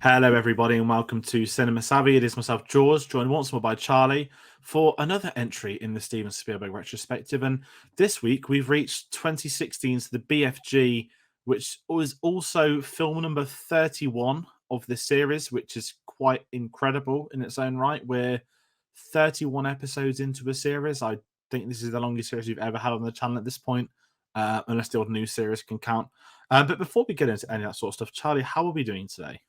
Hello, everybody, and welcome to Cinema Savvy. It is myself, George, joined once more by Charlie for another entry in the Steven Spielberg Retrospective. And this week, we've reached 2016's the BFG, which was also film number 31 of the series, which is quite incredible in its own right. We're 31 episodes into a series. I think this is the longest series we've ever had on the channel at this point, unless the old new series can count. But before we get into any of that sort of stuff, Charlie, how are we doing today?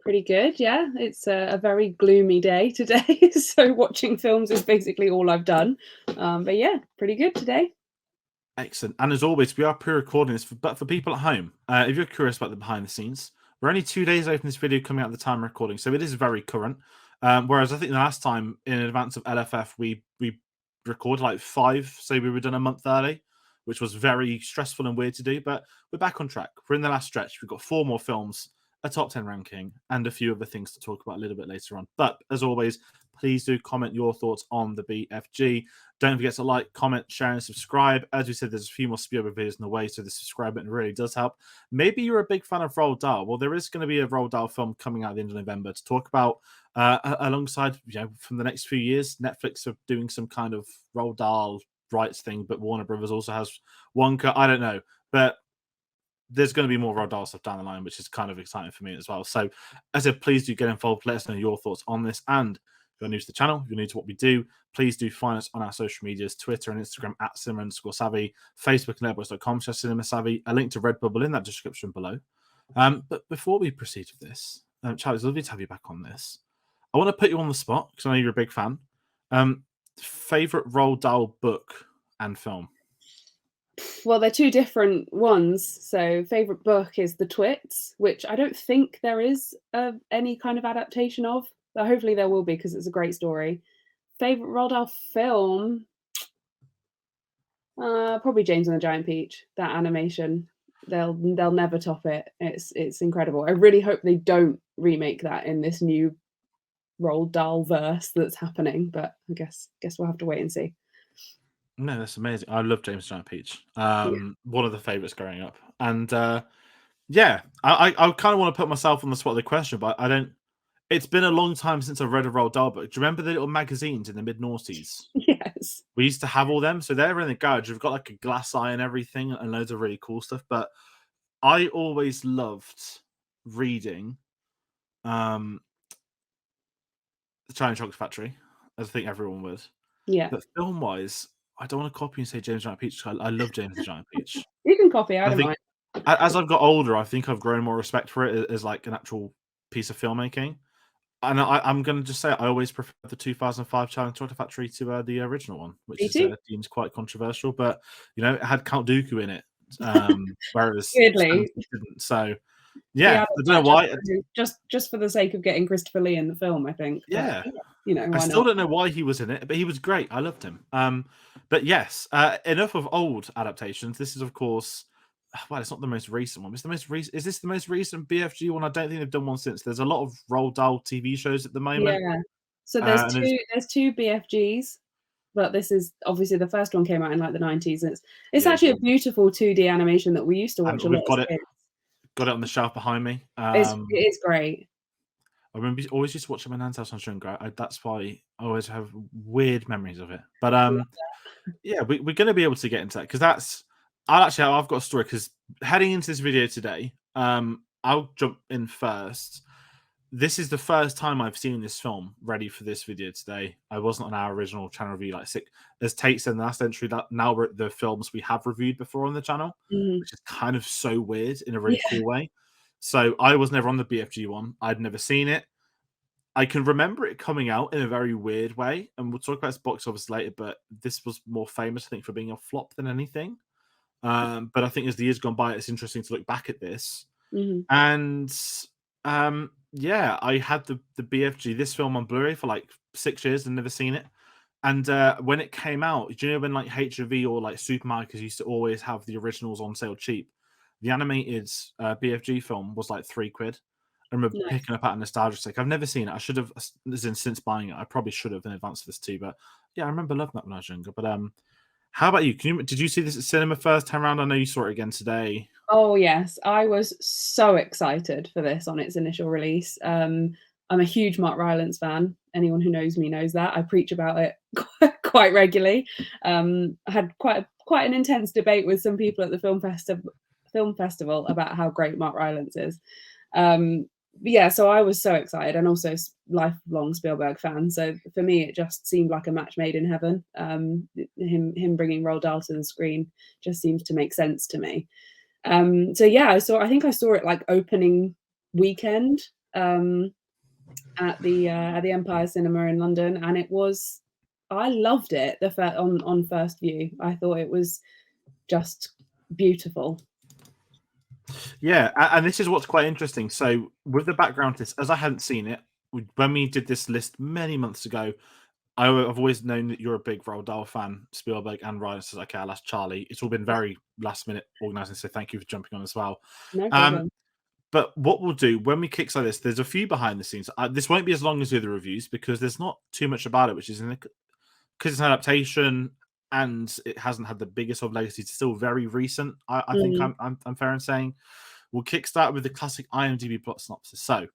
Pretty good, yeah. It's a very gloomy day today, so watching films is basically all I've done. But yeah, pretty good today. Excellent. And as always, we are pre-recording this, but for people at home, if you're curious about the behind the scenes, we're only 2 days away from this video coming out at the time of recording, so it is very current. Whereas I think the last time in advance of LFF, we recorded like 5, so we were done a month early, which was very stressful and weird to do, but we're back on track. We're in the last stretch. We've got 4 more films, a top 10 ranking, and a few other things to talk about a little bit later on. But as always, please do comment your thoughts on the BFG. Don't forget to like, comment, share, and subscribe. As we said, there's a few more Spielberg videos in the way, so the subscribe button really does help. Maybe you're a big fan of Roald Dahl. Well, there is going to be a Roald Dahl film coming out at the end of November to talk about alongside, from the next few years. Netflix are doing some kind of Roald Dahl rights thing, but Warner Brothers also has Wonka. I don't know, but there's going to be more Road Dahl stuff down the line, which is kind of exciting for me as well. So, as I said, please do get involved. Let us know your thoughts on this. And if you're new to the channel, if you're new to what we do, please do find us on our social medias, Twitter and Instagram at cinema_savvy, Facebook and letterboxd.com/cinemasavvy, a link to Redbubble in that description below. But before we proceed with this, Charlie, it's lovely to have you back on this. I want to put you on the spot because I know you're a big fan. Favorite Roald Dahl book and film? Well, they're two different ones. So, favorite book is The Twits, which I don't think there is any kind of adaptation of. But hopefully, there will be because it's a great story. Favorite Roald Dahl film? Probably James and the Giant Peach. That animation, they'll never top it. It's incredible. I really hope they don't remake that in this new Roald Dahl verse that's happening. But I guess we'll have to wait and see. No, that's amazing. I love James Giant Peach. One of the favorites growing up. And yeah, I kind of want to put myself on the spot of the question, but I don't. It's been a long time since I've read a Roald Dahl book. Do you remember the little magazines in the mid-noughties? Yes. We used to have all them. So they're in the garage. We've got like a glass eye and everything and loads of really cool stuff. But I always loved reading The Charlie and Chocolate Factory, as I think everyone would. Yeah. But film-wise, I don't want to copy and say James Giant Peach. I love James the Giant Peach. You can copy. I don't think mind. as I've got older, I think I've grown more respect for it as like an actual piece of filmmaking. And I'm going to just say I always prefer the 2005 Charlie and Chocolate Factory to the original one, which is deemed quite controversial. But it had Count Dooku in it, whereas weirdly didn't. So yeah, I don't know why. Just for the sake of getting Christopher Lee in the film, I think. Yeah, why I still don't know why he was in it, but he was great. I loved him. But yes, enough of old adaptations. This is, of course, well, it's not the most recent one. It's the most recent. Is this the most recent BFG one? I don't think they've done one since. There's a lot of Roald Dahl TV shows at the moment. Yeah. So there's two BFGs, but this is obviously the first one came out in like the 90s. It's actually a beautiful 2D animation that we used to watch a lot. Got it on the shelf behind me. It is great. I remember always used to watch it at my nan's house on Sugar. That's why I always have weird memories of it. But yeah, we're going to be able to get into that because I've got a story because heading into this video today, I'll jump in first. This is the first time I've seen this film ready for this video today. I wasn't on our original channel review. As Tate said in the last entry, that now we're at the films we have reviewed before on the channel, which is kind of so weird in a really cool way. So I was never on the BFG one. I'd never seen it. I can remember it coming out in a very weird way, and we'll talk about its box office later, but this was more famous, I think, for being a flop than anything. But I think as the years gone by, it's interesting to look back at this. And yeah, I had the BFG, this film on Blu-ray for like 6 years and never seen it. And when it came out, do you know when like HMV or like supermarkets used to always have the originals on sale cheap? The animated BFG film was like £3. I remember picking up at a nostalgia sake. I've never seen it. I should have, since buying it. I probably should have in advance of this too. But yeah, I remember loving that when I was younger. But How about you? Did you see this at cinema first time around? I know you saw it again today. Oh yes, I was so excited for this on its initial release. I'm a huge Mark Rylance fan. Anyone who knows me knows that. I preach about it quite regularly. I had quite an intense debate with some people at the film festival about how great Mark Rylance is. Yeah, so I was so excited, and also lifelong Spielberg fan. So for me, it just seemed like a match made in heaven. Him bringing Roald Dahl to the screen just seems to make sense to me. So yeah, I think I saw it like opening weekend at the Empire Cinema in London, and I loved it on first view. I thought it was just beautiful. Yeah, and this is what's quite interesting. So with the background to this, as I hadn't seen it, when we did this list many months ago, I've always known that you're a big Roald Dahl fan, Spielberg and Ryan says, okay, I'll ask Charlie. It's all been very last minute organising, so thank you for jumping on as well. No Um, problem. but what we'll do when we kickstart this, there's a few behind the scenes. This won't be as long as the other reviews because there's not too much about it, which is because it's an adaptation and it hasn't had the biggest of legacy. It's still very recent. I think I'm fair in saying. We'll kickstart with the classic IMDb plot synopsis. So,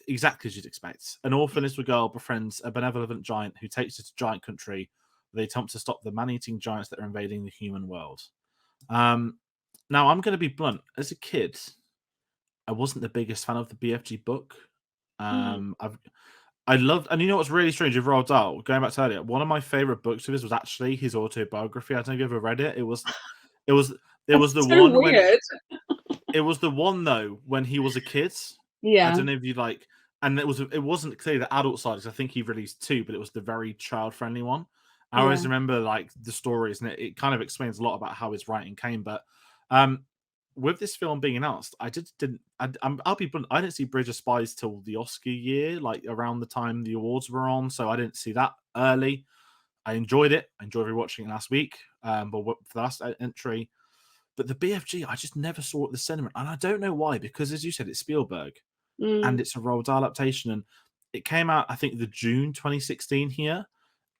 exactly as you'd expect. An orphan little girl befriends a benevolent giant who takes her to giant country. They attempt to stop the man-eating giants that are invading the human world. Now, I'm going to be blunt. As a kid, I wasn't the biggest fan of the BFG book. I loved, and you know what's really strange with Roald Dahl, going back to earlier, one of my favorite books of his was actually his autobiography. I don't know if you ever read it. It was the So one when weird. it was the one though when he was a kid. I Yeah, don't know if you like, and it wasn't clearly the adult side because I think he released two, but it was the very child friendly one. I yeah. always remember like the stories, and it kind of explains a lot about how his writing came. But with this film being announced, I'll be blunt, I didn't see Bridge of Spies till the Oscar year, like around the time the awards were on, so I didn't see that early. I enjoyed it. I enjoyed rewatching it last week. But for the last entry, but the BFG, I just never saw at the cinema, and I don't know why. Because as you said, it's Spielberg, and Mm, it's a Roald Dahl adaptation, and it came out, I think, the June 2016 here.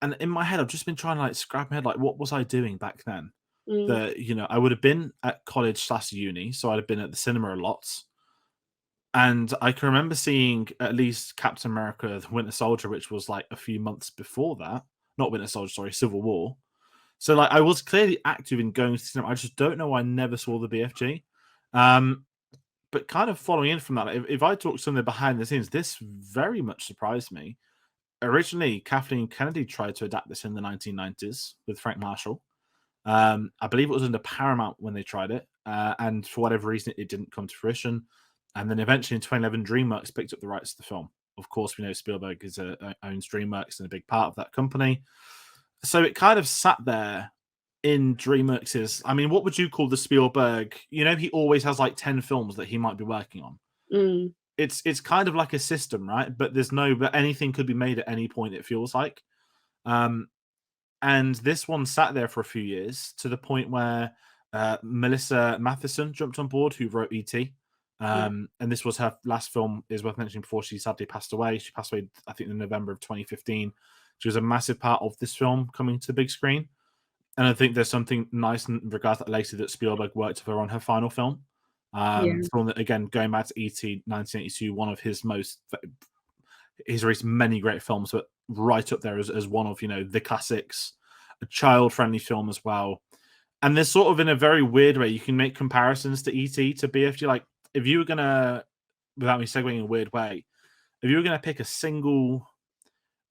And in my head, I've just been trying to like scrap my head, like, what was I doing back then? mm, I would have been at college/uni, so I'd have been at the cinema a lot. And I can remember seeing at least Captain America: The Winter Soldier, which was like a few months before that. Not Winter Soldier, sorry, Civil War. So like I was clearly active in going to cinema. I just don't know why I never saw the BFG. But kind of following in from that, if I talk some of the behind the scenes, this very much surprised me. Originally, Kathleen Kennedy tried to adapt this in the 1990s with Frank Marshall. I believe it was under Paramount when they tried it, and for whatever reason, it didn't come to fruition. And then eventually in 2011, DreamWorks picked up the rights to the film. Of course, we know Spielberg owns DreamWorks and a big part of that company. So it kind of sat there in DreamWorks's. I mean, what would you call the Spielberg? He always has like 10 films that he might be working on. mm. It's kind of like a system, right? But but anything could be made at any point, it feels like. And this one sat there for a few years to the point where Melissa Matheson jumped on board, who wrote E.T. Yeah, And this was her last film, is worth mentioning, before she sadly passed away. She passed away, I think, in November of 2015. She was a massive part of this film coming to the big screen. And I think there's something nice in regards to that later that Spielberg worked with her on her final film. yeah, Film that, again, going back to E.T. 1982, one of he's released many great films, but right up there as one of, the classics, a child-friendly film as well. And there's sort of, in a very weird way, you can make comparisons to E.T. to BFG. Like, if you were going to, without me segueing in a weird way, if you were going to pick a single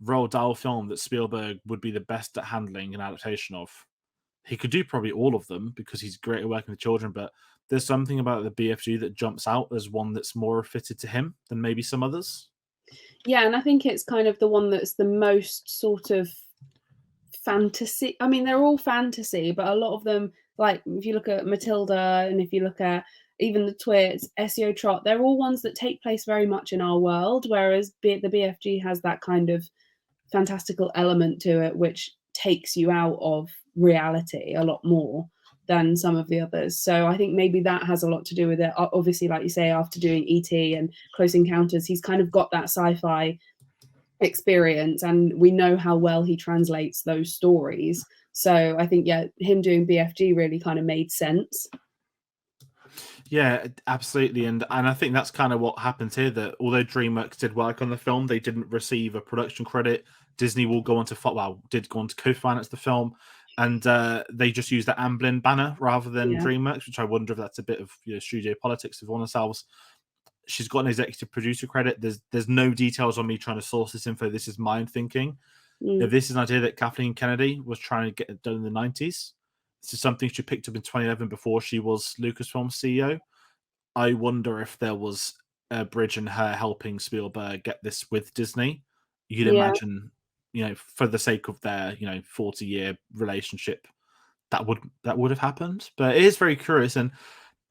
Roald Dahl film that Spielberg would be the best at handling an adaptation of, he could do probably all of them because he's great at working with children, but there's something about the BFG that jumps out as one that's more fitted to him than maybe some others. yeah. And I think it's kind of the one that's the most sort of fantasy. I mean, they're all fantasy, but a lot of them, like if you look at Matilda and if you look at even the Twits, SEO Trot, they're all ones that take place very much in our world, whereas the BFG has that kind of fantastical element to it, which takes you out of reality a lot more than some of the others. So I think maybe that has a lot to do with it. Obviously, like you say, after doing ET and Close Encounters, he's kind of got that sci-fi experience, and we know how well he translates those stories. So I think, yeah, him doing BFG really kind of made sense. Yeah, absolutely, and I think that's kind of what happens here. That although DreamWorks did work on the film, they didn't receive a production credit. Disney will go on to did go on to co-finance the film, and they just used the Amblin banner rather than Yeah. DreamWorks, which I wonder if that's a bit of studio politics of on themselves. She's got an executive producer credit. There's no details on me trying to source this info. This is my own thinking. If this is an idea that Kathleen Kennedy was trying to get it done in the 90s, this is something she picked up in 2011 before she was Lucasfilm CEO. I wonder if there was a bridge in her helping Spielberg get this with Disney. You'd Yeah. imagine, for the sake of their, 40-year relationship, that would have happened. But it is very curious, and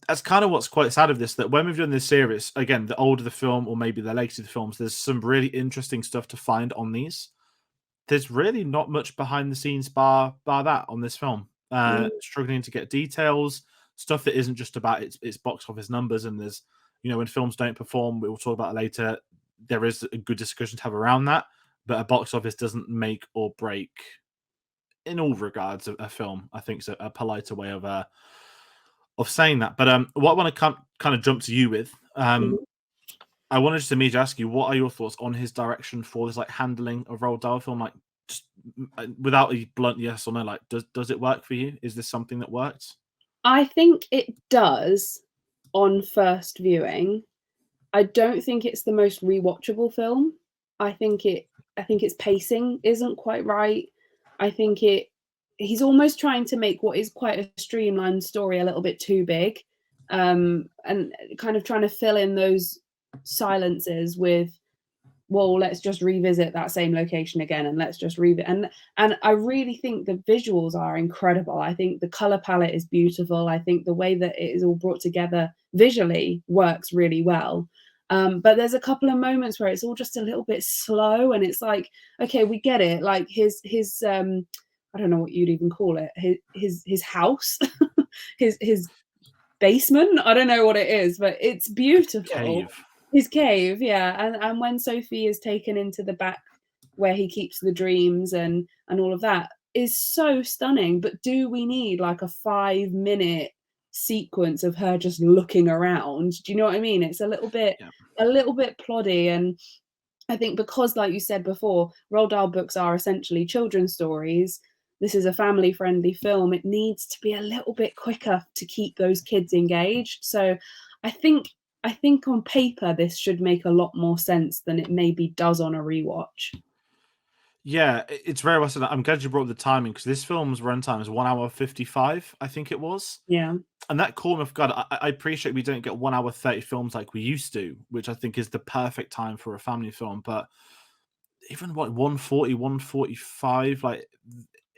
that's kind of what's quite sad of this, that when we've done this series, again, the older the film or maybe the later the films, there's some really interesting stuff to find on these. There's really not much behind the scenes bar that on this film. Struggling to get details, stuff that isn't just about its box office numbers. And there's, when films don't perform, we will talk about it later. There is a good discussion to have around that, but a box office doesn't make or break, in all regards, a film. I think it's a politer way of saying that. But what I want to kind of jump to you with, I wanted to immediately ask you, what are your thoughts on his direction for this handling of Roald Dahl film? Just without a blunt yes or no, does it work for you? Is this something that works? I think it does on first viewing. I don't think it's the most rewatchable film. I think its pacing isn't quite right. I think he's almost trying to make what is quite a streamlined story a little bit too big, and kind of trying to fill in those silences with, well, let's just revisit that same location again, and let's just revisit. And I really think the visuals are incredible. I think the color palette is beautiful. I think the way that it is all brought together visually works really well. But there's a couple of moments where it's all just a little bit slow, and it's like, okay, we get it. Like his I don't know what you'd even call it. His house, his basement. I don't know what it is, but it's beautiful. Cave. His cave, yeah. And when Sophie is taken into the back where he keeps the dreams and all of that is so stunning. But do we need like a 5-minute sequence of her just looking around? Do you know what I mean? It's Yeah. a little bit ploddy. And I think because, like you said before, Roald Dahl books are essentially children's stories. This is a family-friendly film. It needs to be a little bit quicker to keep those kids engaged. So I think on paper this should make a lot more sense than it maybe does on a rewatch. Yeah, it's very well said. I'm glad you brought up the timing, because this film's runtime is 1 hour 55, I think it was. Yeah. And that caught me off guard. I appreciate we don't get 1 hour 30 films like we used to, which I think is the perfect time for a family film. But even 140, 145,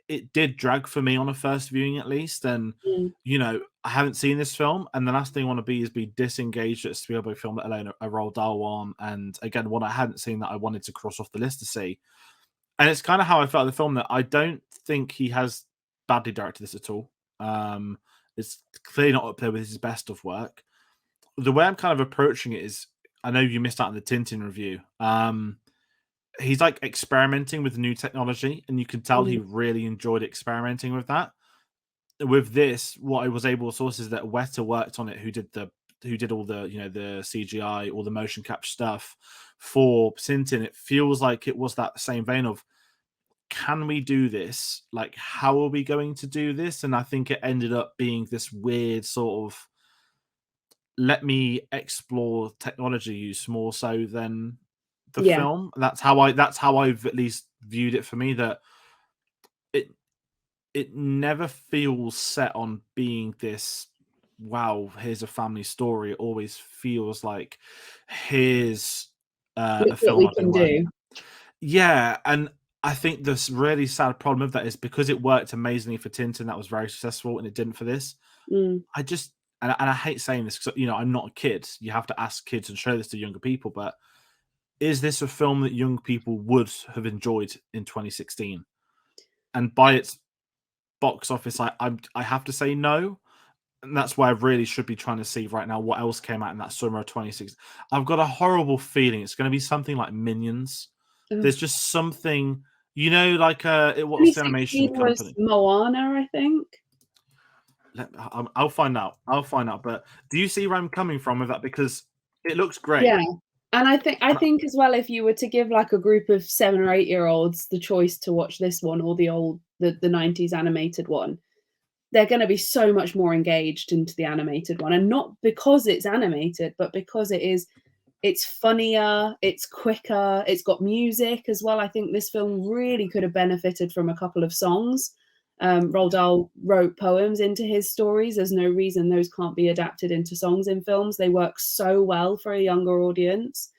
it did drag for me on a first viewing at least. And Mm. I haven't seen this film, and the last thing I want to be is be disengaged at a Spielberg film, let alone a Roald Dahl one. And again, one I hadn't seen that I wanted to cross off the list to see. And it's kind of how I felt in the film, that I don't think he has badly directed this at all. It's clearly not up there with his best of work. The way I'm kind of approaching it is, I know you missed out on the Tintin review. He's experimenting with new technology, and you can tell he Mm. really enjoyed experimenting with that. With this, what I was able to source is that Weta worked on it, who did all the the CGI, all the motion capture stuff for Tintin. It feels like it was that same vein of, can we do this? How are we going to do this? And I think it ended up being this weird sort of, let me explore technology use more so than the Yeah. film. That's how I've at least viewed it for me, that it it never feels set on being this, wow, here's a family story. It always feels like, here's a Look what film we I've been can working. do. Yeah, and I think this really sad problem of that is, because it worked amazingly for Tintin, that was very successful, and it didn't for this. Mm. I just, and I hate saying this because I'm not a kid. You have to ask kids and show this to younger people. But is this a film that young people would have enjoyed in 2016? And by its box office, I have to say no. And that's why I really should be trying to see right now what else came out in that summer of 2016. I've got a horrible feeling it's going to be something like Minions, Ugh. There's just something, you know, like what's the animation 2016 was company? Moana, I think. I'll find out. I'll find out. But do you see where I'm coming from with that? Because it looks great. Yeah. And I And think as well, if you were to give like a group of 7 or 8-year-olds the choice to watch this one or the 90s animated one, they're gonna be so much more engaged into the animated one, and not because it's animated, but because it's funnier, it's quicker, it's got music as well. I think this film really could have benefited from a couple of songs. Roald Dahl wrote poems into his stories. There's no reason those can't be adapted into songs in films. They work so well for a younger audience.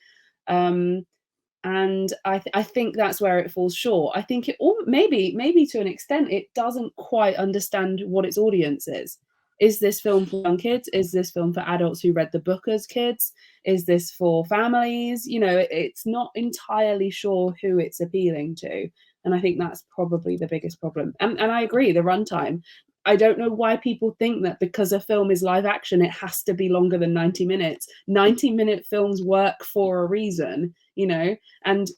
Um, and I think that's where it falls short. I think it, or maybe to an extent, it doesn't quite understand what its audience is. Is this film for young kids? Is this film for adults who read the book as kids? Is this for families? You know, it's not entirely sure who it's appealing to. And I think that's probably the biggest problem. And I agree, the runtime. I don't know why people think that because a film is live action, it has to be longer than 90 minutes. 90-minute films work for a reason, you know, and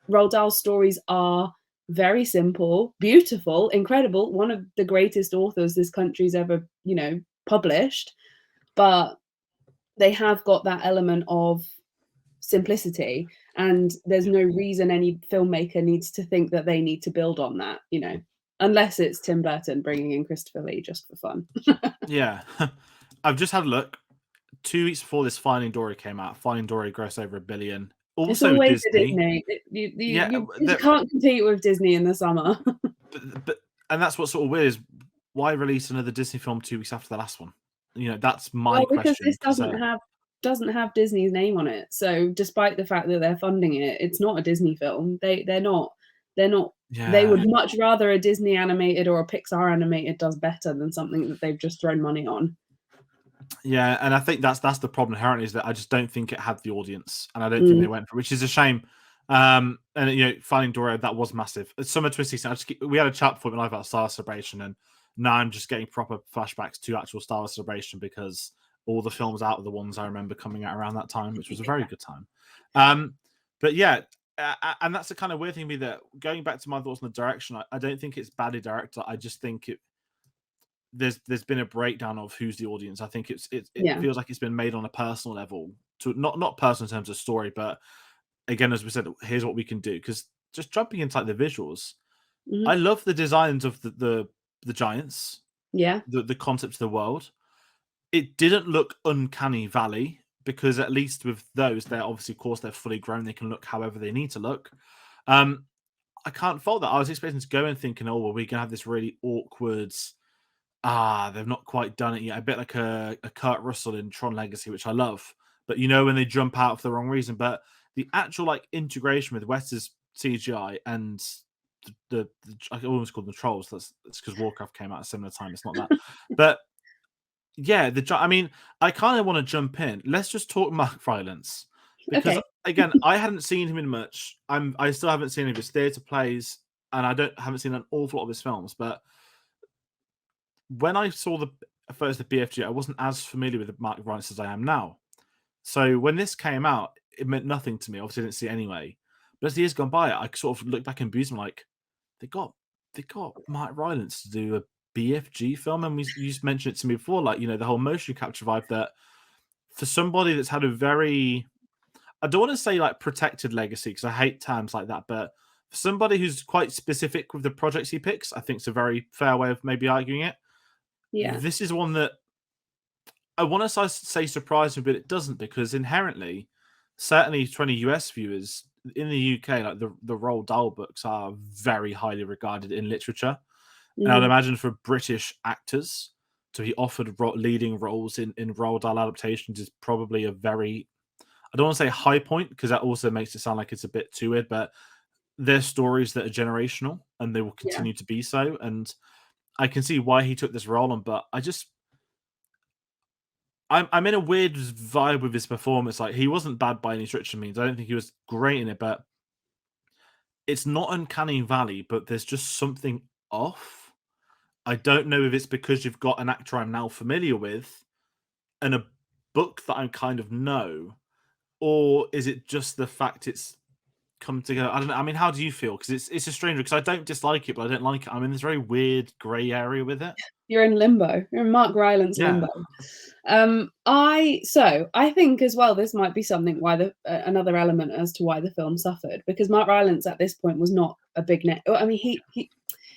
Roald Dahl's stories are very simple, beautiful, incredible, one of the greatest authors this country's ever, you know, published, but they have got that element of simplicity, and there's no reason any filmmaker needs to think that they need to build on that, you know, unless it's Tim Burton bringing in Christopher Lee just for fun. yeah, I've just had a look. 2 weeks before this, Finding Dory came out. Finding Dory grossed over $1 billion. It's Also always a Disney. Disney. Yeah, You can't compete with Disney in the summer. but and that's what's sort of weird is why release another Disney film 2 weeks after the last one? You know, that's my Well, because question. this Because doesn't have Disney's name on it. So despite the fact that they're funding it, it's not a Disney film. They're not they yeah, would much rather a Disney animated or a Pixar animated does better than something that they've just thrown money on. yeah, and I think that's the problem inherently is that I just don't think it had the audience, and I don't think Mm, they went for it, which is a shame. And you know, Finding Dory, that was massive. Summer 2016, we had a chat before live about Star Wars Celebration, and now I'm just getting proper flashbacks to actual Star Wars Celebration because all the films out of the ones I remember coming out around that time, which was a very good time. Um, but yeah, and that's the kind of weird thing to me that going back to my thoughts on the direction, I don't think it's badly directed. I just think there's been a breakdown of who's the audience. I think it yeah. feels like it's been made on a personal level, to not personal in terms of story, but again, as we said, here's what we can do. Because just jumping into like the visuals, I Mhm. love the designs of the giants, Yeah. the concept of the world. It didn't look uncanny valley because at least with those, they're obviously, of course, they're fully grown. They can look however they need to look. Um, I can't fault that. I was expecting to go and thinking, oh, well, we're gonna have this really awkward. They've not quite done it yet. A bit like a Kurt Russell in Tron Legacy, which I love. But you know when they jump out for the wrong reason. But the actual like integration with Wes's CGI and I almost called them the trolls. That's because Warcraft came out at a similar time. It's not that. But yeah, I mean, I kind of want to jump in. Let's just talk Mark Rylance because Okay. again, I hadn't seen him in much. I still haven't seen any of his theatre plays, and haven't seen an awful lot of his films. But when I saw the first the BFG, I wasn't as familiar with Mark Rylance as I am now. So when this came out, it meant nothing to me. Obviously, I didn't see it anyway. But as the years gone by, I sort of look back in amusement, like they got Mark Rylance to do a BFG film, and you just mentioned it to me before, like the whole motion capture vibe. That for somebody that's had a very, I don't want to say like protected legacy because I hate terms like that, but for somebody who's quite specific with the projects he picks, I think it's a very fair way of maybe arguing it. Yeah. This is one that I want to say surprising, but it doesn't because inherently, certainly 20 US viewers in the UK, like the Roald Dahl books are very highly regarded in literature. And I'd Mhm. imagine for British actors to be offered leading roles in Roald Dahl adaptations is probably a very, I don't want to say high point because that also makes it sound like it's a bit too weird, but they're stories that are generational and they will Yeah. continue to be so. And I can see why he took this role on, but I'm in a weird vibe with his performance. Like he wasn't bad by any stretch of means. I don't think he was great in it, but it's not uncanny valley. But there's just something off. I don't know if it's because you've got an actor I'm now familiar with and a book that I kind of know, or is it just the fact it's come together. I don't know. I mean, how do you feel? Because it's a stranger. Because I don't dislike it, but I don't like it. I'm in this very weird grey area with it. You're in limbo. You're in Mark Rylance Yeah. limbo. I think as well this might be something why the another element as to why the film suffered, because Mark Rylance at this point was not a big net. I mean,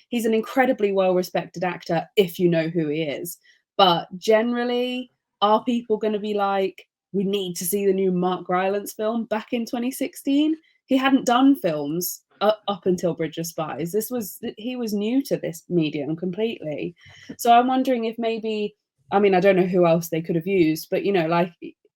he's an incredibly well respected actor if you know who he is, but generally, are people going to be like, we need to see the new Mark Rylance film back in 2016? He hadn't done films up until Bridge of Spies. He was new to this medium completely. So I'm wondering if maybe, I mean, I don't know who else they could have used, but you know, like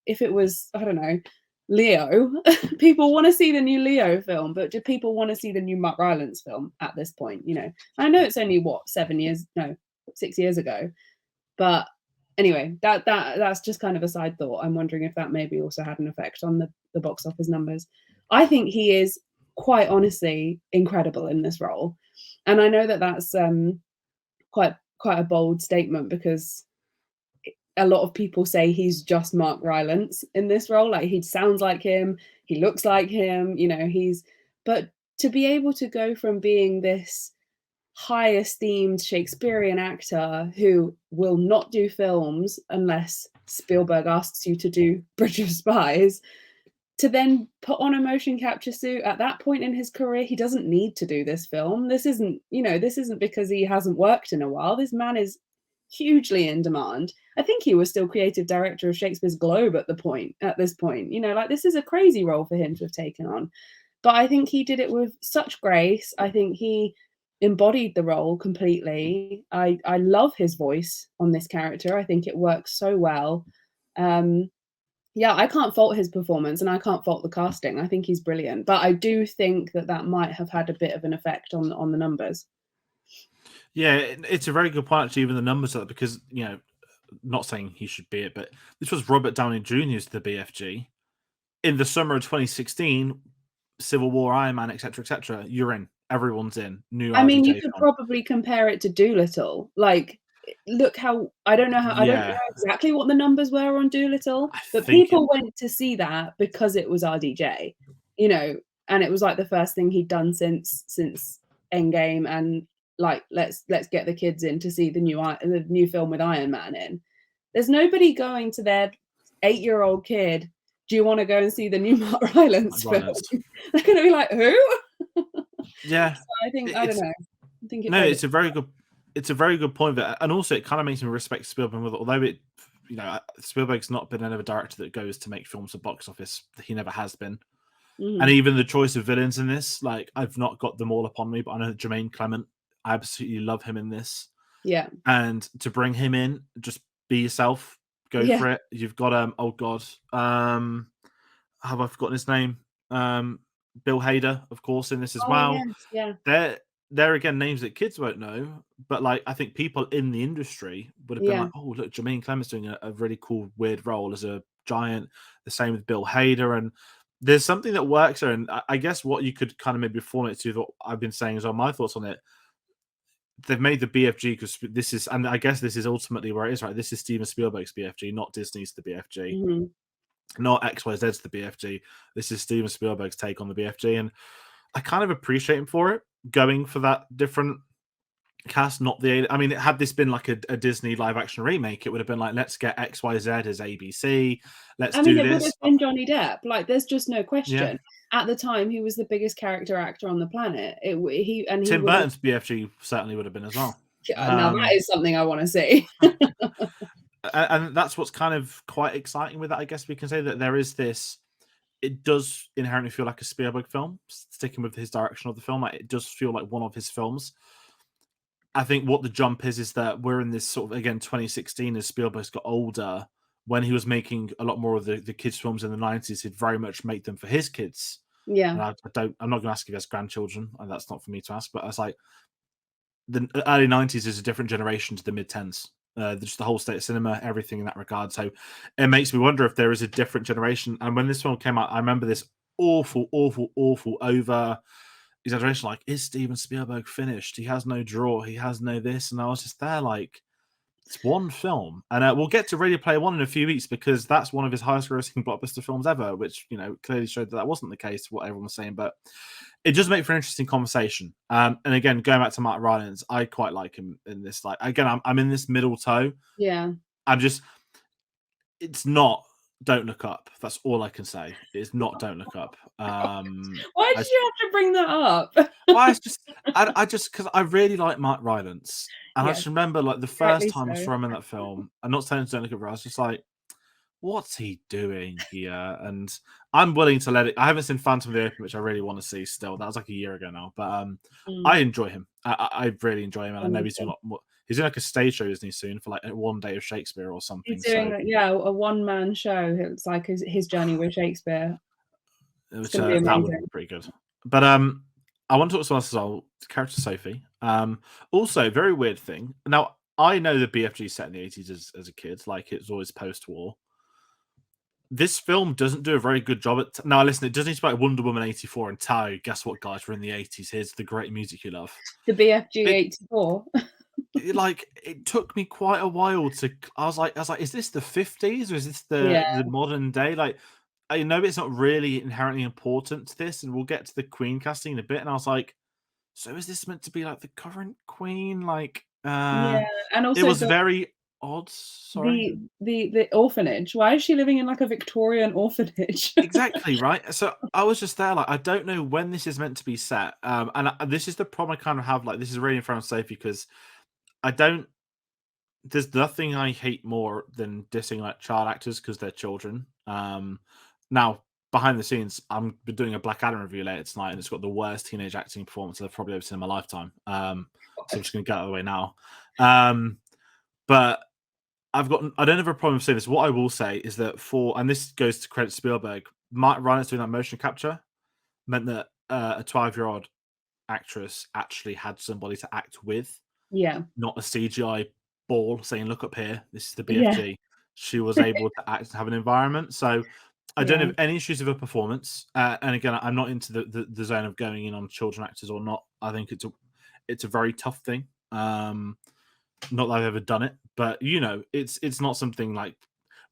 if it was, I don't know, Leo, people want to see the new Leo film, but do people want to see the new Mark Rylance film at this point? You know, I know it's only what 6 years ago, but anyway, that's just kind of a side thought. I'm wondering if that maybe also had an effect on the box office numbers. I think he is quite honestly incredible in this role, and I know that that's quite a bold statement because a lot of people say he's just Mark Rylance in this role. Like he sounds like him, he looks like him, you know, but to be able to go from being this high esteemed Shakespearean actor who will not do films unless Spielberg asks you to do Bridge of Spies, to then put on a motion capture suit at that point in his career, he doesn't need to do this film. This isn't because he hasn't worked in a while. This man is hugely in demand. I think he was still creative director of Shakespeare's Globe at this point. You know, like this is a crazy role for him to have taken on. But I think he did it with such grace. I think he embodied the role completely. I love his voice on this character. I think it works so well. Yeah, I can't fault his performance and I can't fault the casting. I think he's brilliant. But I do think that might have had a bit of an effect on the numbers. Yeah, it's a very good point, actually, even the numbers of it, because, you know, not saying he should be it, but this was Robert Downey Jr.'s the BFG. In the summer of 2016, Civil War, Iron Man, etc., etc., you're in. Everyone's in. New I mean, you RDJ could film. probably compare it to Doolittle. Like, look how I don't know Yeah, exactly what the numbers were on Doolittle, I but think it. people went to see that because it was RDJ, you know, and it was like the first thing he'd done since Endgame, and like let's get the kids in to see the new film with Iron Man in. There's nobody going to their 8-year-old kid. Do you want to go and see the new Mark Rylance film? They're going to be like, who? Yeah, So I think I don't know. I think it's a very good. It's a very good point, and also it kind of makes me respect Spielberg with it. Although it, you know, Spielberg's not been another director that goes to make films for box office. He never has been. And even the choice of villains in this, like I've not got them all upon me, but I know that Jermaine Clement, I absolutely love him in this. Yeah. And to bring him in, just be yourself, go for it. You've got oh god, have I forgotten his name? Bill Hader, of course, in this as well. Yes, yeah. They're again names that kids won't know, but like I think people in the industry would have been like, oh look, Jermaine Clement's doing a really cool, weird role as a giant. The same with Bill Hader, and there's something that works there. And I guess what you could kind of maybe form it to what I've been saying as well. My thoughts on it. They've made the BFG because this is, and I guess this is ultimately where it is, right? This is Steven Spielberg's BFG, not Disney's the BFG, not XYZ's the BFG. This is Steven Spielberg's take on the BFG, and I kind of appreciate him for it, going for that different cast, not the. I mean, had this been like a Disney live action remake, it would have been like, let's get XYZ as ABC. Let's do it this. would have been Johnny Depp. Like, there's just no question. Yeah. At the time, he was the biggest character actor on the planet. Tim Burton's BFG certainly would have been as well. Now that is something I want to see. And that's what's kind of quite exciting with that. I guess we can say that there is this. It does inherently feel like a Spielberg film, sticking with his direction of the film. Like, it does feel like one of his films. I think what the jump is that we're in this sort of, again, 2016 as Spielberg's got older. When he was making a lot more of the kids' films in the 90s, he'd very much make them for his kids. Yeah. And I'm not going to ask if he has grandchildren, and that's not for me to ask, but I was like, the early 90s is a different generation to the mid 10s. Just the whole state of cinema, everything in that regard. So it makes me wonder if there is a different generation. And when this film came out, I remember this awful over exaggeration. Like, is Steven Spielberg finished? He has no draw. He has no this. And I was just there like, It's one film, and we'll get to Ready Player One in a few weeks because that's one of his highest-grossing blockbuster films ever, which clearly showed that wasn't the case. What everyone was saying, but it does make for an interesting conversation. And again, going back to Matt Rylance, I quite like him in this. Like again, I'm in this middle toe. Yeah. It's not Don't Look Up. That's all I can say. It's not Don't Look Up. Why did you have to bring that up? Well, it's just I just because I really like Matt Rylance, and I Yes, just remember like the first rightly time I so. saw him in that film. I'm not saying Don't Look Up, I was just like, what's he doing here? And I'm willing to let it. I haven't seen Phantom of the Open, which I really want to see still. That was like a year ago now, but I enjoy him. I really enjoy him, and I know he's doing he's doing like a stage show, isn't he, soon for like one day of Shakespeare or something. He's doing a one-man show. It's like his journey with Shakespeare. Which that would be pretty good. But I want to talk to us as well. Character Sophie. Also, very weird thing. Now I know the BFG set in the 80s as a kid, like it's always post-war. This film doesn't do a very good job at. Now, listen, it doesn't need to be like Wonder Woman 84 and tell you, guess what, guys? We're in the 80s. Here's the great music you love. The BFG 84. It took me quite a while to. I was like, is this the 50s or is this the modern day? Like, I know it's not really inherently important to this, and we'll get to the Queen casting in a bit. And I was like, so is this meant to be like the current Queen? Like, and also it was very odd. Sorry, the orphanage. Why is she living in like a Victorian orphanage? Exactly right. So I was just there, like I don't know when this is meant to be set. This is the problem I kind of have. Like, this is really in front of Sophie because I don't. There's nothing I hate more than dissing like child actors because they're children. Now, behind the scenes, I'm doing a Black Adam review later tonight, and it's got the worst teenage acting performance I've probably ever seen in my lifetime. So I'm just going to get out of the way now. But I don't have a problem saying this. What I will say is that and this goes to credit Spielberg, Matt Rylance doing that motion capture meant that a 12-year-old actress actually had somebody to act with. Yeah. Not a CGI ball saying, look up here, this is the BFG. Yeah. She was able to act and have an environment. So I don't have any issues with her performance. And again, I'm not into the zone of going in on children actors or not. I think it's a very tough thing. Not that I've ever done it, but it's not something like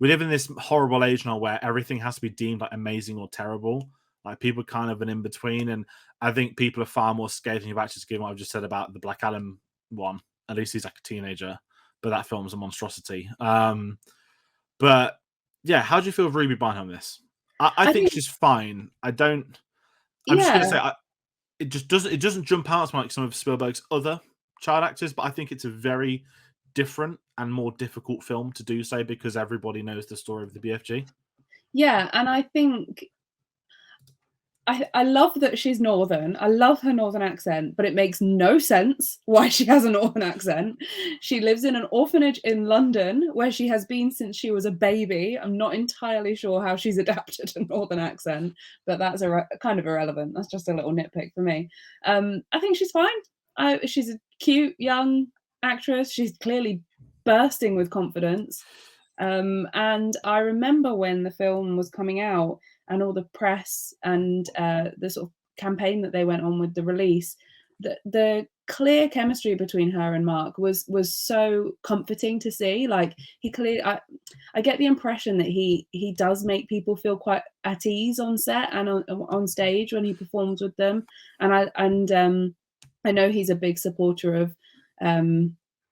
we live in this horrible age now where everything has to be deemed like amazing or terrible. Like people kind of an in between, and I think people are far more scathing of actors given what I've just said about the Black Adam one. At least he's like a teenager, but that film's a monstrosity. But yeah, how do you feel with Ruby Barnhill in this? I think she's fine. I'm just gonna say it doesn't jump out as like some of Spielberg's other child actors, but I think it's a very different and more difficult film to do so because everybody knows the story of the BFG. Yeah, and I think I love that she's Northern. I love her Northern accent, but it makes no sense why she has a Northern accent. She lives in an orphanage in London where she has been since she was a baby. I'm not entirely sure how she's adapted a Northern accent, but that's kind of irrelevant. That's just a little nitpick for me. I think she's fine. She's a cute young actress. She's clearly bursting with confidence. And I remember when the film was coming out and all the press and the sort of campaign that they went on with the release, the clear chemistry between her and Mark was so comforting to see. Like I get the impression that he does make people feel quite at ease on set and on stage when he performs with them. And I know he's a big supporter of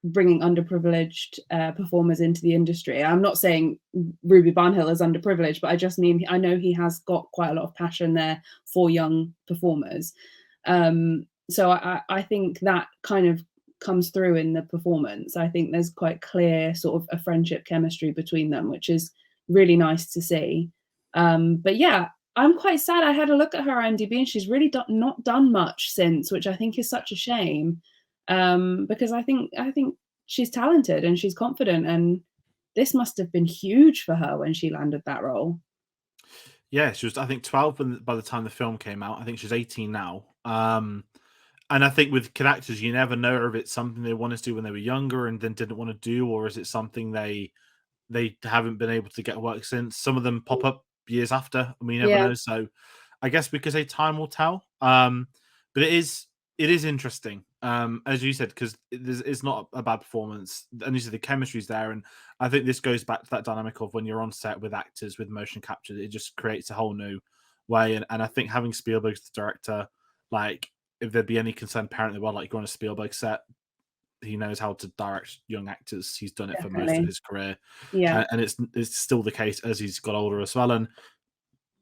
bringing underprivileged performers into the industry. I'm not saying Ruby Barnhill is underprivileged, but I just mean I know he has got quite a lot of passion there for young performers. So I think that kind of comes through in the performance. I think there's quite clear sort of a friendship chemistry between them, which is really nice to see. But yeah, I'm quite sad. I had a look at her IMDb and she's really not done much since, which I think is such a shame. Because I think she's talented and she's confident, and this must have been huge for her when she landed that role. Yeah, she was, I think, 12 by the time the film came out. I think she's 18 now. And I think with kid actors, you never know if it's something they wanted to do when they were younger and then didn't want to do, or is it something they haven't been able to get work since. Some of them pop up years after, and we never know. So I guess we could say time will tell. But it is It is interesting, as you said, because it's not a bad performance, and you said the chemistry's there, and I think this goes back to that dynamic of when you're on set with actors with motion capture, it just creates a whole new way, and I think having Spielberg as the director, like if there'd be any concern apparently, well, like you're on a Spielberg set, he knows how to direct young actors. He's done it for most of Definitely. his career, Yeah. and it's still the case as he's got older as well, and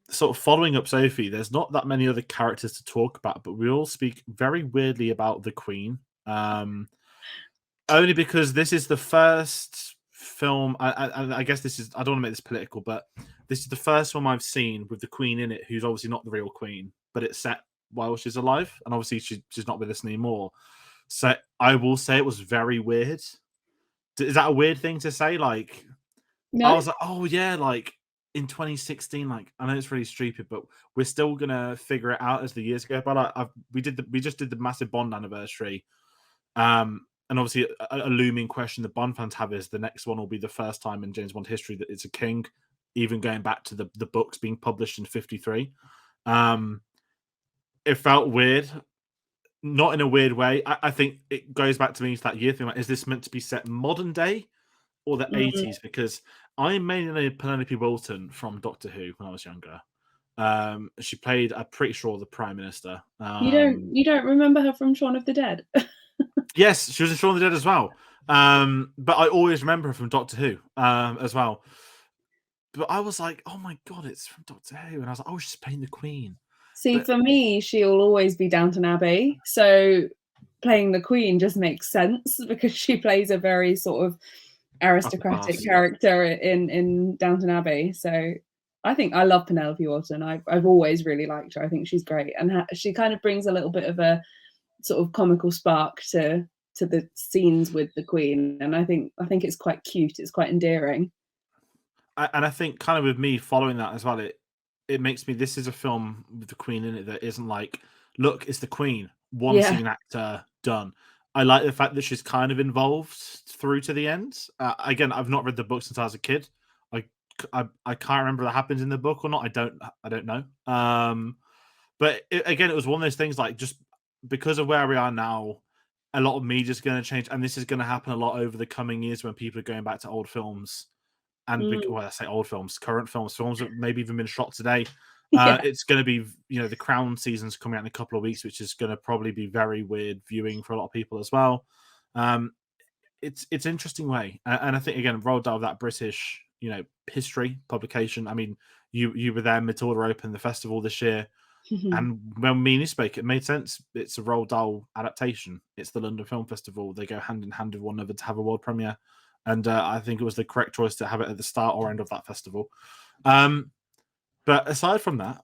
sort of following up Sophie, there's not that many other characters to talk about, but we all speak very weirdly about the Queen. Only because this is the first film. I guess this is. I don't want to make this political, but this is the first film I've seen with the Queen in it, who's obviously not the real Queen, but it's set while she's alive, and obviously she's not with us anymore. So I will say it was very weird. Is that a weird thing to say? Like, I No? was like, oh yeah, like in 2016, like I know it's really stupid, but we're still gonna figure it out as the years go by. Like we just did the massive Bond anniversary, and obviously a looming question the Bond fans have is the next one will be the first time in James Bond history that it's a king, even going back to the books being published in '53. Um, it felt weird, not in a weird way. I think it goes back to me to that year thing. Like, is this meant to be set modern day or the Mm. 80s? Because I mainly know Penelope Wilton from Doctor Who when I was younger. She played, I'm pretty sure, the Prime Minister. You don't remember her from Shaun of the Dead? Yes, she was in Shaun of the Dead as well. But I always remember her from Doctor Who as well. But I was like, oh my god, it's from Doctor Who, and I was like, oh, she's playing the Queen. See, But for me, she'll always be Downton Abbey. So playing the Queen just makes sense because she plays a very sort of upper aristocratic class. character in Downton Abbey. So I think I love Penelope Water. I've always really liked her. I think she's great, and she kind of brings a little bit of a sort of comical spark to the scenes with the Queen, and I think it's quite cute. It's quite endearing. And I think kind of with me following that as well, it makes me this is a film with the Queen in it that isn't like, look, it's the Queen, one Yeah. scene actor done. I like the fact that she's kind of involved through to the end. Again, I've not read the book since I was a kid. I, I can't remember if that happens in the book or not. I don't know. But again, it was one of those things like just because of where we are now, a lot of media is going to change, and this is going to happen a lot over the coming years when people are going back to old films and Mm, well, I say old films, current films, films that maybe even been shot today. yeah. It's going to be, the Crown season's coming out in a couple of weeks, which is going to probably be very weird viewing for a lot of people as well. Um, it's interesting way, and I think again, Roald Dahl, that British, history publication. I mean, you were there mid order open the festival this year, and when me and you spoke, it made sense. It's a Roald Dahl adaptation. It's the London Film Festival. They go hand in hand with one another to have a world premiere, and I think it was the correct choice to have it at the start or end of that festival. Um, but aside from that,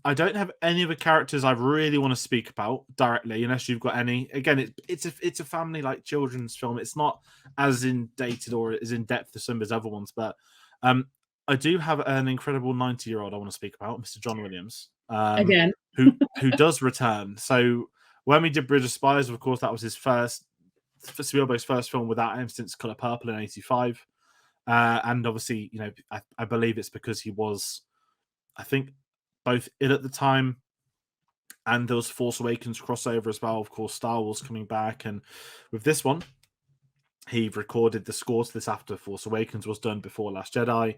I don't have any other characters I really want to speak about directly, unless you've got any. Again, it's a family like children's film. It's not as in dated or as in depth as some of his other ones, but um, I do have an incredible 90-year-old I want to speak about, Mr. John Williams, Again. who does return. So when we did Bridge of Spies, of course, that was his first Spielberg's first film without him since Color Purple in '85, and obviously, I believe it's because he was, I think, both ill at the time, and there was Force Awakens crossover as well. Of course, Star Wars coming back, and with this one, he recorded the score to this after Force Awakens was done, before Last Jedi,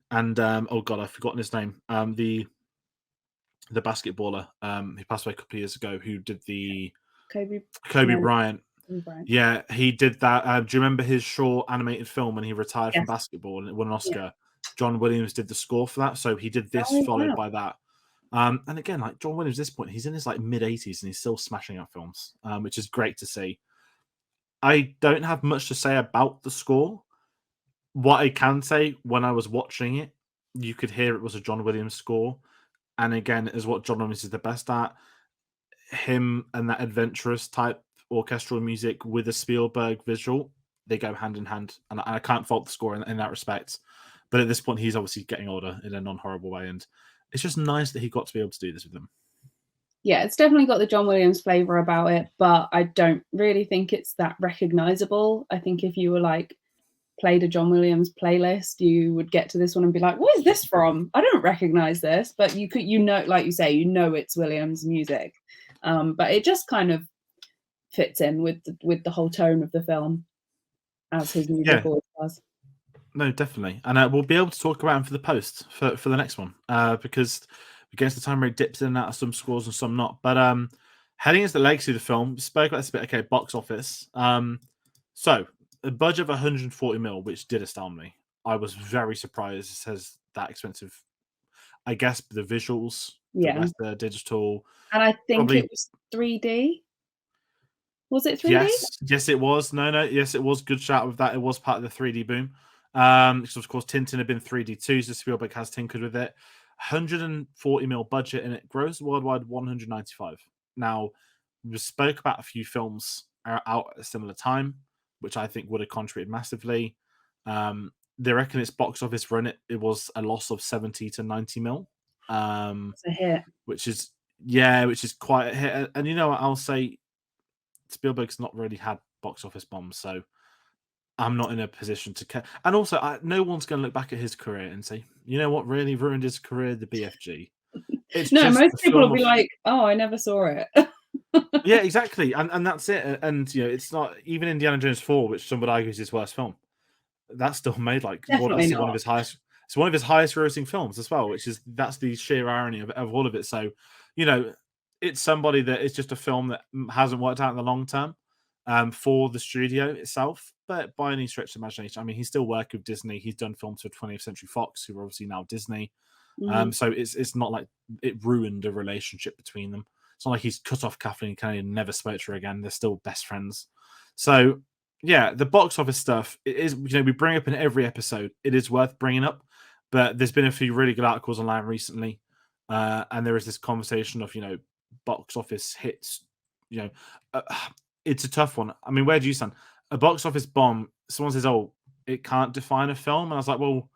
and oh god, I've forgotten his name. The basketballer who passed away a couple of years ago, who did the Kobe. Kobe No, Bryant. Kobe Bryant. Yeah, he did that. Do you remember his short animated film when he retired from Yes. basketball and it won an Yeah. Oscar? John Williams did the score for that, so he did this Oh, followed wow. by that. And again, like John Williams, at this point, he's in his like mid 80s and he's still smashing out films, which is great to see. I don't have much to say about the score. What I can say, when I was watching it, you could hear it was a John Williams score, and again, is what John Williams is the best at. Him and that adventurous type orchestral music with a Spielberg visual, they go hand in hand, and I can't fault the score in that respect. But at this point, he's obviously getting older in a non-horrible way, and it's just nice that he got to be able to do this with them. Yeah, it's definitely got the John Williams flavor about it, but I don't really think it's that recognizable. I think if you were like played a John Williams playlist, you would get to this one and be like, "What is this from? I don't recognize this." But you could, like you say, it's Williams music. But it just kind of fits in with the whole tone of the film, as his music always does. No, definitely, and we'll be able to talk about him for the post for the next one, because against the time where he dips in and out of some scores and some not. But heading into the legacy of the film, spoke about this a bit. Okay, box office. So a budget of 140 mil, which did astound me. I was very surprised it says that expensive. I guess the visuals, the rest of the digital, and I think probably. it was 3D. Was it 3D? Yes, it was. No, yes, it was. Good shout with that. It was part of the 3D boom. Because of course Tintin had been 3D too, so Spielberg has tinkered with it. 140 mil budget, and it grows worldwide 195. Now, we spoke about a few films out at a similar time, which I think would have contributed massively. They reckon its box office run it was a loss of 70 to 90 mil. It's a hit. Which is quite a hit. And you know what I'll say, Spielberg's not really had box office bombs, so I'm not in a position to care. And also, no one's going to look back at his career and say, you know what really ruined his career? The BFG. It's no, just most people will be like, oh, I never saw it. Yeah, exactly. And that's it. And, you know, it's not even Indiana Jones 4, which some would argue is his worst film. That's still made like Definitely one of his highest. It's one of his highest grossing films as well, that's the sheer irony of all of it. So, you know, it's somebody that is just a film that hasn't worked out in the long term for the studio itself, but by any stretch of imagination, I mean, he's still working with Disney. He's done films for 20th Century Fox, who are obviously now Disney. So it's not like it ruined a relationship between them. It's not like he's cut off Kathleen Kennedy and never spoke to her again. They're still best friends. So yeah, the box office stuff, it is, you know, we bring up in every episode. It is worth bringing up, but there's been a few really good articles online recently, and there is this conversation of, you know, box office hits. You know, it's a tough one. I mean, where do you stand? A box office bomb. Someone says, "Oh, it can't define a film," and I was like, "Well,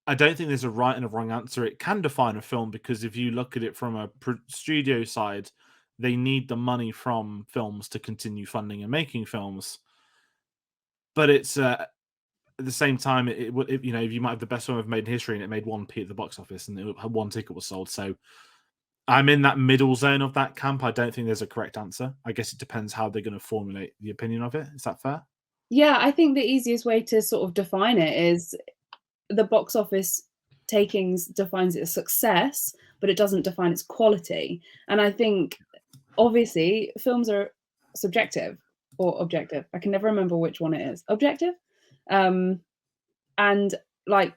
I don't think there's a right and a wrong answer. It can define a film because if you look at it from a studio side, they need the money from films to continue funding and making films. But it's at the same time, you know, if you might have the best film ever made in history and it made 1p at the box office and one ticket was sold. So I'm in that middle zone of that camp. I don't think there's a correct answer. I guess it depends how they're going to formulate the opinion of it. Is that fair? Yeah, I think the easiest way to sort of define it is the box office takings defines it as success, but it doesn't define its quality. And I think obviously films are subjective or objective. I can never remember which one it is. Objective. And like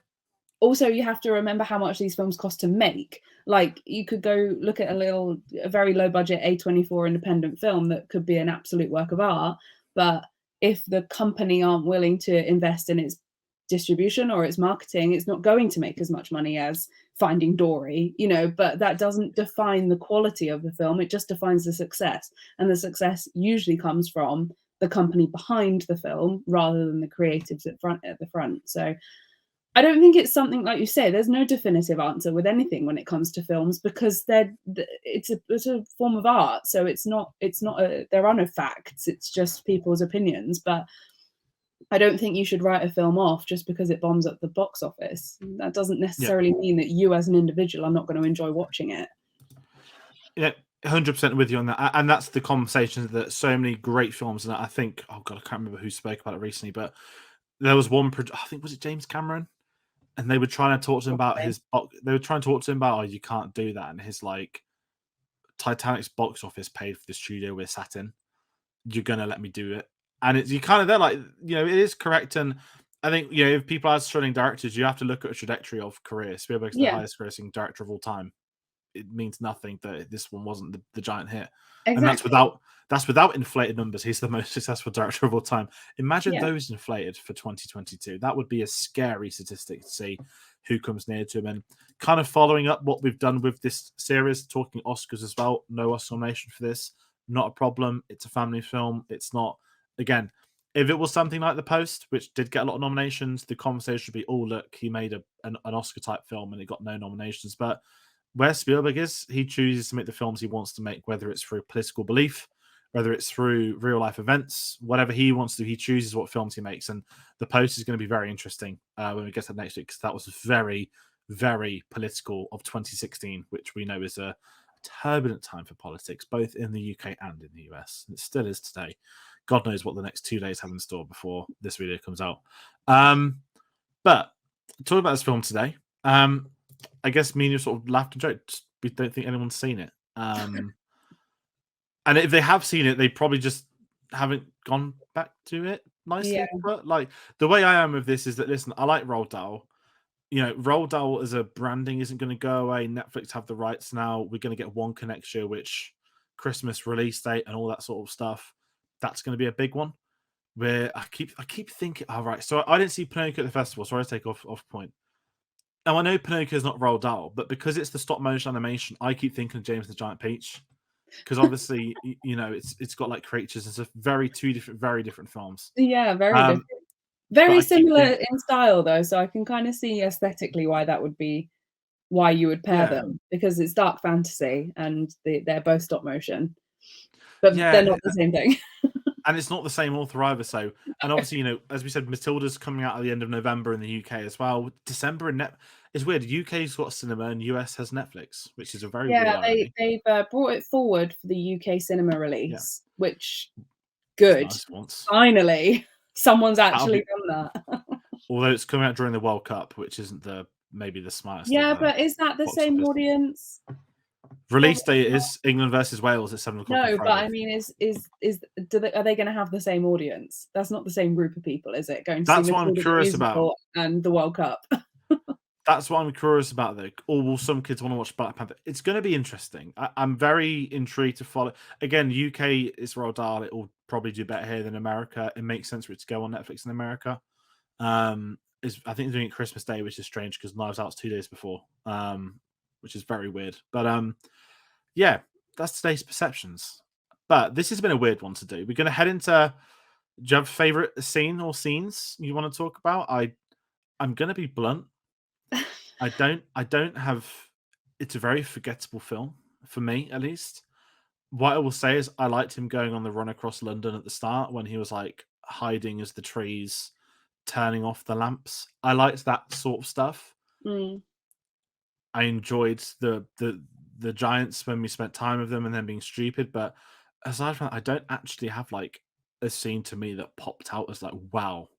also you have to remember how much these films cost to make. Like you could go look at a very low budget A24 independent film that could be an absolute work of art, but if the company aren't willing to invest in its distribution or its marketing, it's not going to make as much money as Finding Dory, you know, but that doesn't define the quality of the film. It just defines the success. And the success usually comes from the company behind the film rather than the creatives at the front. So I don't think it's something like you say. There's no definitive answer with anything when it comes to films because it's a form of art. So there are no facts. It's just people's opinions. But I don't think you should write a film off just because it bombs at the box office. That doesn't necessarily mean that you as an individual are not going to enjoy watching it. Yeah, 100% with you on that. And that's the conversation that so many great films, and I think, oh God, I can't remember who spoke about it recently, but there was one, I think, was it James Cameron? And they were trying to talk to him about oh, you can't do that. And his like, Titanic's box office paid for the studio we're sat in. You're going to let me do it. And you kind of, they're like, you know, it is correct. And I think, you know, if people are struggling directors, you have to look at a trajectory of career. Spielberg's the highest grossing director of all time. It means nothing that this one wasn't the giant hit. Exactly. And that's without inflated numbers. He's the most successful director of all time. Imagine those inflated for 2022. That would be a scary statistic to see who comes near to him. And kind of following up what we've done with this series, talking Oscars as well. No Oscar nomination for this. Not a problem. It's a family film. It's not, again, if it was something like The Post, which did get a lot of nominations, the conversation would be, oh, look, he made an Oscar type film and it got no nominations. But where Spielberg is, he chooses to make the films he wants to make, whether it's through political belief, whether it's through real life events, whatever he wants to do, he chooses what films he makes. And The Post is going to be very interesting when we get to next week, because that was very, very political of 2016, which we know is a turbulent time for politics, both in the UK and in the US. It still is today. God knows what the next 2 days have in store before this video comes out. But talking about this film today, I guess me and you sort of laughed and joked. We don't think anyone's seen it. And if they have seen it, they probably just haven't gone back to it nicely. But like the way I am with this is that, listen, I like Roald Dahl. You know, Roald Dahl as a branding isn't going to go away. Netflix have the rights now. We're going to get Wonka next year, which Christmas release date and all that sort of stuff. That's going to be a big one. Where I keep thinking, all right. So I didn't see Pinocchio at the festival. Sorry to take off point. Now I know Pinocchio is not Roald Dahl, but because it's the stop motion animation, I keep thinking of James the Giant Peach. Because obviously, you know, it's got like creatures. It's a very different films. Yeah, very different. Very similar in style, though, so I can kind of see aesthetically why that would be, why you would pair them, because it's dark fantasy and they're both stop motion, but they're not the same thing. And it's not the same author either. So, and obviously, you know, as we said, Matilda's coming out at the end of November in the UK as well. December in it's weird. UK's got cinema and US has Netflix, which is a very weird irony. They've brought it forward for the UK cinema release, which good. Nice finally, someone's actually done that. Although it's coming out during the World Cup, which isn't maybe the smartest. Yeah, but is that the same audience? Release date is England versus Wales at 7 o'clock. No, but I mean, are they going to have the same audience? That's not the same group of people, is it? Going to That's see what I'm curious about. And the World Cup. That's what I'm curious about, though. Or will some kids want to watch Black Panther? It's going to be interesting. I'm very intrigued to follow. Again, UK is Roald Dahl. It will probably do better here than America. It makes sense for it to go on Netflix in America. I think they're doing it Christmas Day, which is strange because Knives Out's 2 days before, which is very weird. But yeah, that's today's perceptions. But this has been a weird one to do. We're going to head into. Do you have a favorite scene or scenes you want to talk about? I'm going to be blunt. I don't have. It's a very forgettable film for me, at least. What I will say is, I liked him going on the run across London at the start when he was like hiding as the trees, turning off the lamps. I liked that sort of stuff. I enjoyed the giants when we spent time with them and then being stupid. But aside from that, I don't actually have like a scene to me that popped out as like, wow,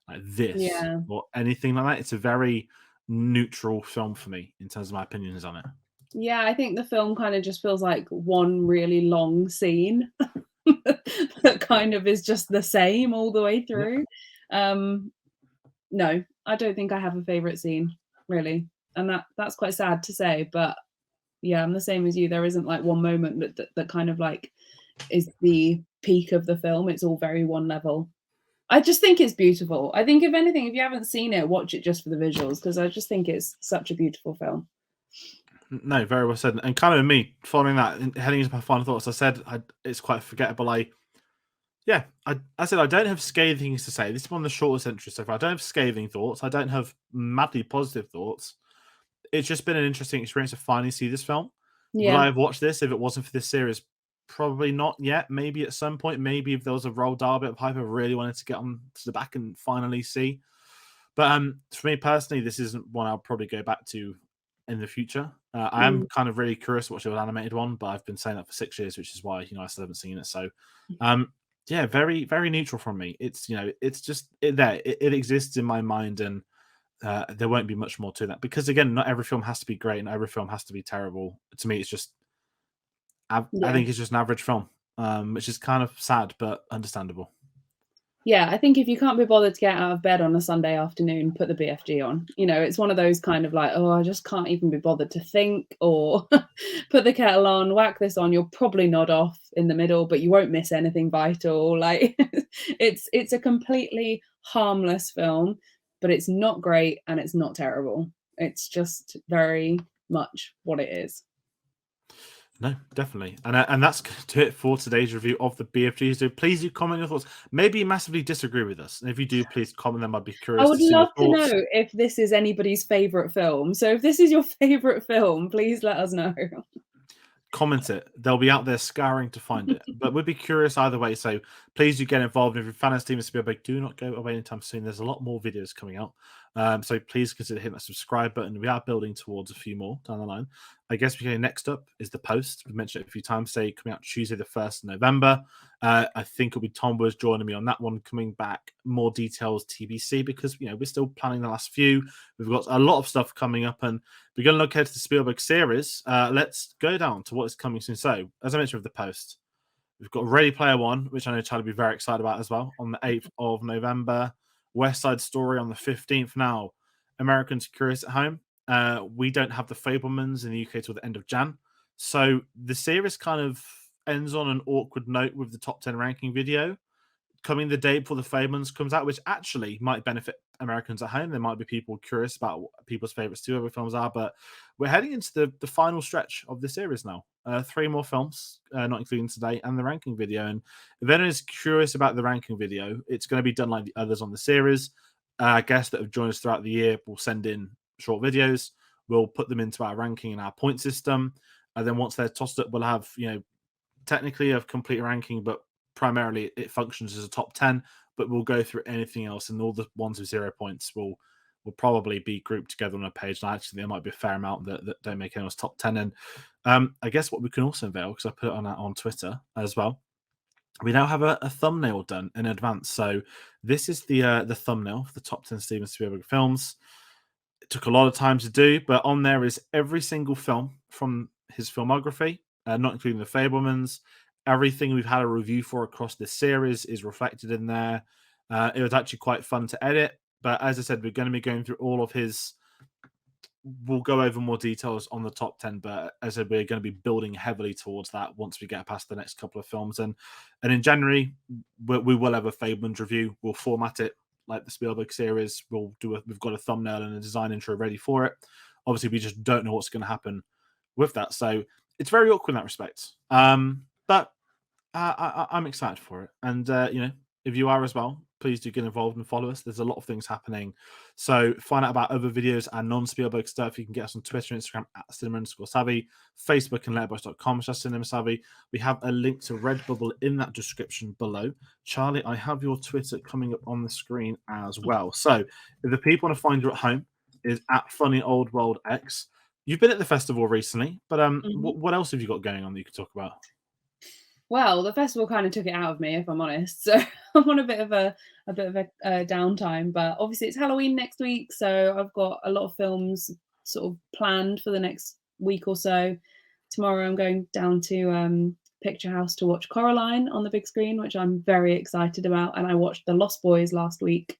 like this or anything like that. It's a very neutral film for me in terms of my opinions on it. Yeah, I think the film kind of just feels like one really long scene that kind of is just the same all the way through. No, I don't think I have a favorite scene, really. And that's quite sad to say, but yeah, I'm the same as you. There isn't like one moment that kind of like is the peak of the film. It's all very one level. I just think it's beautiful. I think if anything, if you haven't seen it, watch it just for the visuals, because I just think it's such a beautiful film. No, very well said. And kind of me following that and heading into my final thoughts, I said it's quite forgettable. I said I don't have scathing things to say. This is one of the shortest entries so far. I don't have scathing thoughts. I don't have madly positive thoughts. It's just been an interesting experience to finally see this film. Yeah. Would I have watched this if it wasn't for this series? Probably not yet. Maybe at some point. Maybe if there was a Roald Dahl bit of hype, I really wanted to get on to the back and finally see. But for me personally, this isn't one I'll probably go back to in the future. I am kind of really curious to watch the animated one, but I've been saying that for 6 years, which is why I still haven't seen it. So, yeah, very very neutral from me. It's it's just it exists in my mind, and there won't be much more to that because again, not every film has to be great, and every film has to be terrible. To me, it's just I think it's just an average film, which is kind of sad but understandable. Yeah, I think if you can't be bothered to get out of bed on a Sunday afternoon, put the BFG on. It's one of those kind of like, oh, I just can't even be bothered to think, or put the kettle on, whack this on. You'll probably nod off in the middle, but you won't miss anything vital. Like it's a completely harmless film, but it's not great and it's not terrible. It's just very much what it is. No, definitely. And that's going to do it for today's review of the BFGs. So please do comment your thoughts. Maybe you massively disagree with us. And if you do, please comment them. I'd be curious. I would love to know if this is anybody's favourite film. So if this is your favourite film, please let us know. Comment it. They'll be out there scouring to find it. But we'd be curious either way. So please do get involved. If you're a fan of Steven Spielberg, do not go away anytime soon. There's a lot more videos coming out. So please consider hitting that subscribe button. We are building towards a few more down the line. I guess next up is the post. We mentioned it a few times today, coming out Tuesday the 1st of November. I think it'll be Tom Woods joining me on that one, coming back. More details TBC, because we're still planning the last few. We've got a lot of stuff coming up, and we're going to look ahead to the Spielberg series. Let's go down to what is coming soon. So, as I mentioned with the post, we've got Ready Player One, which I know Charlie will be very excited about as well, on the 8th of November. West Side Story on the 15th. Now, Americans curious at home. We don't have the Fabelmans in the UK till the end of Jan. So the series kind of ends on an awkward note with the top 10 ranking video coming the day before the Fabelmans comes out, which actually might benefit Americans at home. There might be people curious about what people's favorites two other films are, but we're heading into the final stretch of the series now. 3 more films, not including today, and the ranking video. And if anyone is curious about the ranking video, it's going to be done like the others on the series. Guests that have joined us throughout the year will send in short videos. We'll put them into our ranking and our point system. And then once they're tossed up, we'll have, technically a complete ranking, but primarily it functions as a top 10, but we'll go through anything else, and all the ones with 0 points will probably be grouped together on a page. And actually, there might be a fair amount that don't make anyone's top 10. And I guess what we can also unveil, because I put it on Twitter as well, we now have a thumbnail done in advance. So this is the thumbnail for the top 10 Steven Spielberg films. It took a lot of time to do, but on there is every single film from his filmography, not including the Fabelmans. Everything we've had a review for across this series is reflected in there. It was actually quite fun to edit, but as I said, we're going to be going through all of his. We'll go over more details on the top 10, but as I said, we're going to be building heavily towards that once we get past the next couple of films. And in January, we will have a Fabelmans review. We'll format it like the Spielberg series. We've got a thumbnail and a design intro ready for it. Obviously, we just don't know what's going to happen with that, so it's very awkward in that respect. But I'm excited for it, and if you are as well, please do get involved and follow us. There's a lot of things happening, so find out about other videos and non-Spielberg stuff. You can get us on Twitter and Instagram at cinema_savvy, Facebook and letterboxd.com/cinemasavvy. We have a link to Redbubble in that description below. Charlie, I have your Twitter coming up on the screen as well. So if the people want to find you at home, is at Funny Old World X. You've been at the festival recently, but what else have you got going on that you could talk about? Well, the festival kind of took it out of me, if I'm honest. So I'm on a bit of a downtime. But obviously, it's Halloween next week, so I've got a lot of films sort of planned for the next week or so. Tomorrow, I'm going down to Picture House to watch Coraline on the big screen, which I'm very excited about. And I watched The Lost Boys last week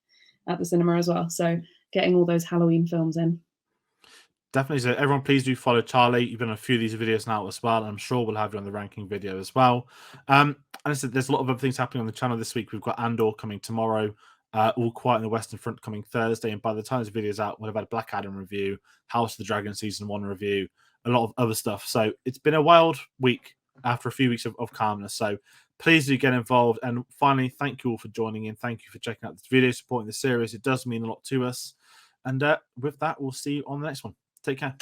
at the cinema as well. So getting all those Halloween films in. Definitely. So everyone, please do follow Charlie. You've been on a few of these videos now as well. I'm sure we'll have you on the ranking video as well. And I said, there's a lot of other things happening on the channel this week. We've got Andor coming tomorrow, All Quiet on the Western Front coming Thursday. And by the time this video's out, we'll have had a Black Adam review, House of the Dragon Season 1 review, a lot of other stuff. So it's been a wild week after a few weeks of calmness. So please do get involved. And finally, thank you all for joining in. Thank you for checking out this video, supporting the series. It does mean a lot to us. And with that, we'll see you on the next one. Take care.